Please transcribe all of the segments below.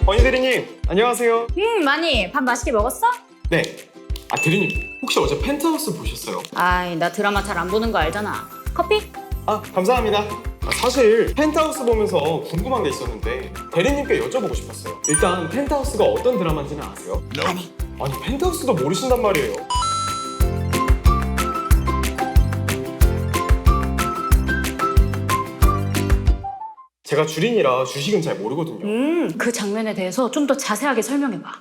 건희 대리님, 안녕하세요. 많이. 밥 맛있게 먹었어? 네. 대리님, 혹시 어제 펜트하우스 보셨어요? 아이, 나 드라마 잘 안 보는 거 알잖아. 커피? 감사합니다. 사실 펜트하우스 보면서 궁금한 게 있었는데 대리님께 여쭤보고 싶었어요. 일단 펜트하우스가 어떤 드라마인지는 아세요? 아니. 아니, 펜트하우스도 모르신단 말이에요. 제가 주린이라 주식은 잘 모르거든요. 그 장면에 대해서 좀 더 자세하게 설명해봐.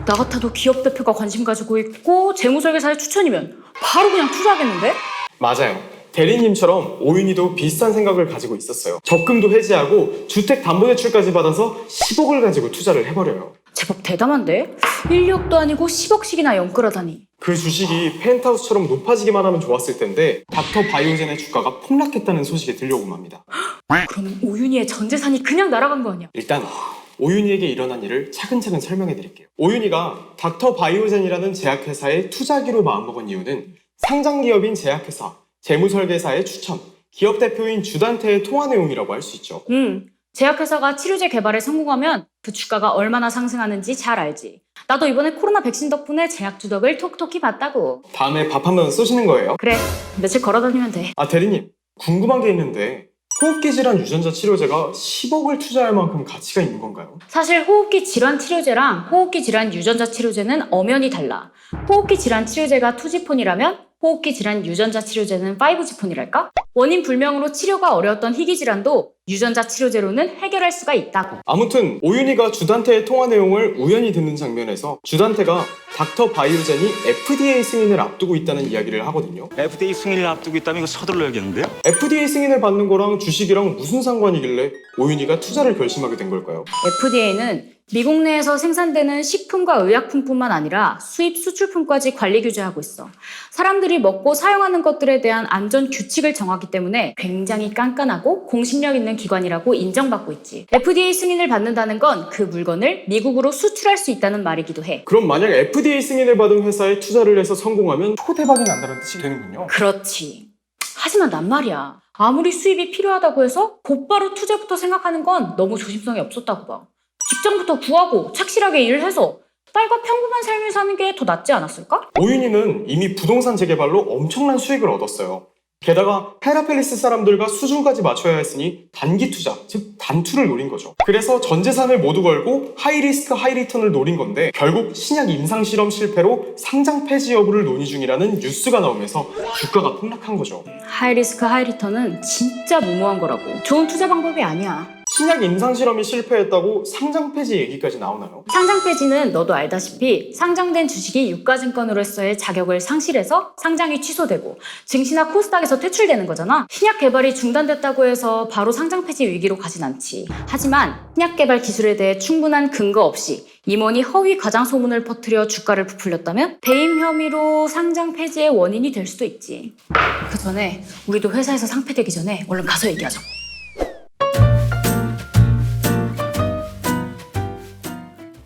나 같아도 기업 대표가 관심 가지고 있고 재무설계사의 추천이면 바로 그냥 투자하겠는데? 맞아요. 대리님처럼 오윤희도 비슷한 생각을 가지고 있었어요. 적금도 해지하고 주택담보대출까지 받아서 10억을 가지고 투자를 해버려요. 제법 대담한데? 1억도 아니고 10억씩이나 연끌하다니. 그 주식이 펜트하우스처럼 높아지기만 하면 좋았을 텐데 닥터 바이오젠의 주가가 폭락했다는 소식이 들려오고 맙니다. 그럼 오윤희의 전 재산이 그냥 날아간 거 아니야? 일단 오윤희에게 일어난 일을 차근차근 설명해 드릴게요. 오윤희가 닥터 바이오젠이라는 제약회사에 투자하기로 마음먹은 이유는 상장기업인 제약회사, 재무설계사의 추천, 기업 대표인 주단태의 통화 내용이라고 할 수 있죠. 제약회사가 치료제 개발에 성공하면 그 주가가 얼마나 상승하는지 잘 알지. 나도 이번에 코로나 백신 덕분에 제약 주덕을 톡톡히 봤다고. 다음에 밥 한번 쏘시는 거예요? 그래, 며칠 걸어다니면 돼. 대리님, 궁금한 게 있는데 호흡기 질환 유전자 치료제가 10억을 투자할 만큼 가치가 있는 건가요? 사실 호흡기 질환 치료제랑 호흡기 질환 유전자 치료제는 엄연히 달라. 호흡기 질환 치료제가 2G폰이라면 호흡기 질환 유전자 치료제는 5G폰이랄까? 원인 불명으로 치료가 어려웠던 희귀 질환도 유전자 치료제로는 해결할 수가 있다고. 아무튼 오윤희가 주단태의 통화 내용을 우연히 듣는 장면에서 주단태가 닥터 바이오젠이 FDA 승인을 앞두고 있다는 이야기를 하거든요. FDA 승인을 앞두고 있다면 이거 서둘러야겠는데요? FDA 승인을 받는 거랑 주식이랑 무슨 상관이길래 오윤희가 투자를 결심하게 된 걸까요? FDA는 미국 내에서 생산되는 식품과 의약품뿐만 아니라 수입 수출품까지 관리 규제하고 있어. 사람들이 먹고 사용하는 것들에 대한 안전 규칙을 정하기 때문에 굉장히 깐깐하고 공신력 있는 기관이라고 인정받고 있지. FDA 승인을 받는다는 건 그 물건을 미국으로 수출할 수 있다는 말이기도 해. 그럼 만약 FDA 승인을 받은 회사에 투자를 해서 성공하면 초대박이 난다는 뜻이 되는군요. 그렇지. 하지만 난 말이야. 아무리 수입이 필요하다고 해서 곧바로 투자부터 생각하는 건 너무 조심성이 없었다고 봐. 직장부터 구하고 착실하게 일을 해서 딸과 평범한 삶을 사는 게 더 낫지 않았을까? 오윤희는 이미 부동산 재개발로 엄청난 수익을 얻었어요. 게다가 헤라펠리스 사람들과 수준까지 맞춰야 했으니 단기 투자, 즉 단투를 노린 거죠. 그래서 전 재산을 모두 걸고 하이리스크 하이리턴을 노린 건데 결국 신약 임상실험 실패로 상장 폐지 여부를 논의 중이라는 뉴스가 나오면서 주가가 폭락한 거죠. 하이리스크 하이리턴은 진짜 무모한 거라고. 좋은 투자 방법이 아니야. 신약 임상실험이 실패했다고 상장 폐지 얘기까지 나오나요? 상장 폐지는 너도 알다시피 상장된 주식이 유가증권으로서의 자격을 상실해서 상장이 취소되고 증시나 코스닥에서 퇴출되는 거잖아. 신약 개발이 중단됐다고 해서 바로 상장 폐지 위기로 가진 않지. 하지만 신약 개발 기술에 대해 충분한 근거 없이 임원이 허위 과장 소문을 퍼뜨려 주가를 부풀렸다면 배임 혐의로 상장 폐지의 원인이 될 수도 있지. 그 전에 우리도 회사에서 상폐되기 전에 얼른 가서 얘기하자.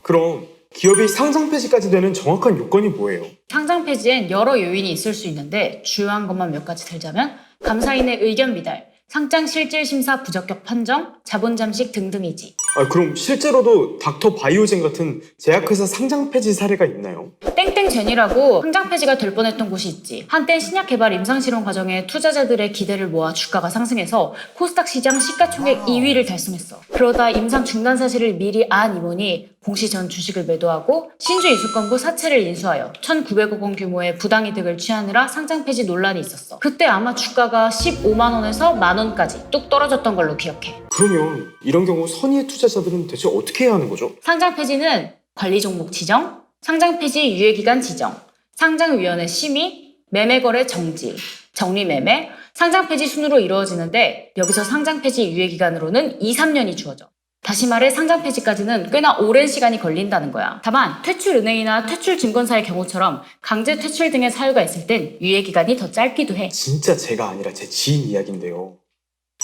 그럼 기업이 상장 폐지까지 되는 정확한 요건이 뭐예요? 상장 폐지엔 여러 요인이 있을 수 있는데 주요한 것만 몇 가지 들자면 감사인의 의견 미달, 상장 실질 심사 부적격 판정, 자본 잠식 등등이지. 그럼 실제로도 닥터 바이오젠 같은 제약회사 상장 폐지 사례가 있나요? 땡땡젠이라고 상장 폐지가 될 뻔했던 곳이 있지. 한때 신약 개발 임상실험 과정에 투자자들의 기대를 모아 주가가 상승해서 코스닥 시장 시가총액 2위를 달성했어. 그러다 임상 중단 사실을 미리 안 임원이 공시 전 주식을 매도하고 신주인수권부 사채를 인수하여 1,900억 원 규모의 부당이득을 취하느라 상장 폐지 논란이 있었어. 그때 아마 주가가 15만 원에서 만 원까지 뚝 떨어졌던 걸로 기억해. 그러면 이런 경우 선의의 투자자들은 대체 어떻게 해야 하는 거죠? 상장 폐지는 관리 종목 지정, 상장 폐지 유예기간 지정, 상장위원회 심의, 매매거래 정지, 정리매매, 상장 폐지 순으로 이루어지는데 여기서 상장 폐지 유예기간으로는 2, 3년이 주어져. 다시 말해 상장 폐지까지는 꽤나 오랜 시간이 걸린다는 거야. 다만 퇴출은행이나 퇴출증권사의 경우처럼 강제 퇴출 등의 사유가 있을 땐 유예기간이 더 짧기도 해. 진짜 제가 아니라 제 지인 이야기인데요.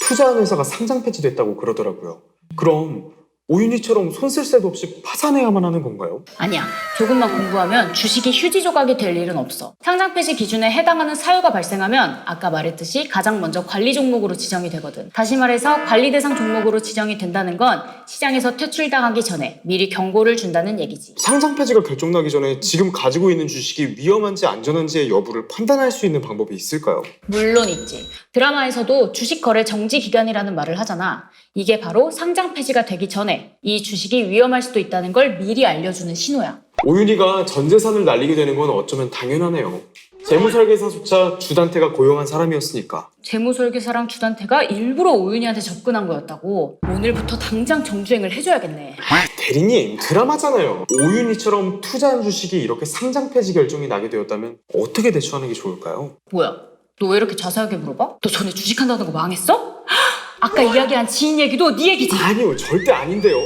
투자한 회사가 상장 폐지됐다고 그러더라고요. 그럼 오윤희처럼 손 쓸 새도 없이 파산해야만 하는 건가요? 아니야. 조금만 공부하면 주식이 휴지 조각이 될 일은 없어. 상장 폐지 기준에 해당하는 사유가 발생하면 아까 말했듯이 가장 먼저 관리 종목으로 지정이 되거든. 다시 말해서 관리 대상 종목으로 지정이 된다는 건 시장에서 퇴출당하기 전에 미리 경고를 준다는 얘기지. 상장 폐지가 결정나기 전에 지금 가지고 있는 주식이 위험한지 안전한지의 여부를 판단할 수 있는 방법이 있을까요? 물론 있지. 드라마에서도 주식 거래 정지 기간이라는 말을 하잖아. 이게 바로 상장 폐지가 되기 전에 이 주식이 위험할 수도 있다는 걸 미리 알려주는 신호야. 오윤희가 전 재산을 날리게 되는 건 어쩌면 당연하네요. 재무설계사조차 주단태가 고용한 사람이었으니까. 재무설계사랑 주단태가 일부러 오윤희한테 접근한 거였다고. 오늘부터 당장 정주행을 해줘야겠네. 대리님, 드라마잖아요. 오윤희처럼 투자한 주식이 이렇게 상장 폐지 결정이 나게 되었다면 어떻게 대처하는 게 좋을까요? 뭐야? 너 왜 이렇게 자세하게 물어봐? 너 전에 주식한다는 거 망했어? 아까 이야기한 지인 얘기도 네 얘기지? 아니요, 절대 아닌데요.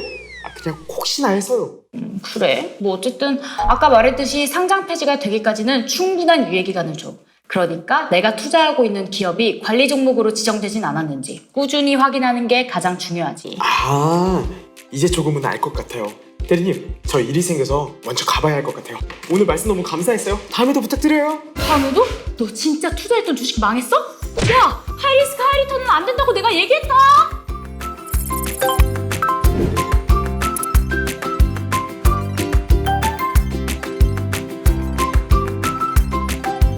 그냥 혹시나 해서요. 그래? 뭐 어쨌든 아까 말했듯이 상장 폐지가 되기까지는 충분한 유예 기간을 줘. 그러니까 내가 투자하고 있는 기업이 관리 종목으로 지정되진 않았는지 꾸준히 확인하는 게 가장 중요하지. 아, 이제 조금은 알 것 같아요. 대리님, 저 일이 생겨서 먼저 가봐야 할 것 같아요. 오늘 말씀 너무 감사했어요. 다음에도 부탁드려요. 다음에도? 너 진짜 투자했던 주식 망했어? 야! 하이리스크 하이리턴은 안 된다고 내가 얘기했다!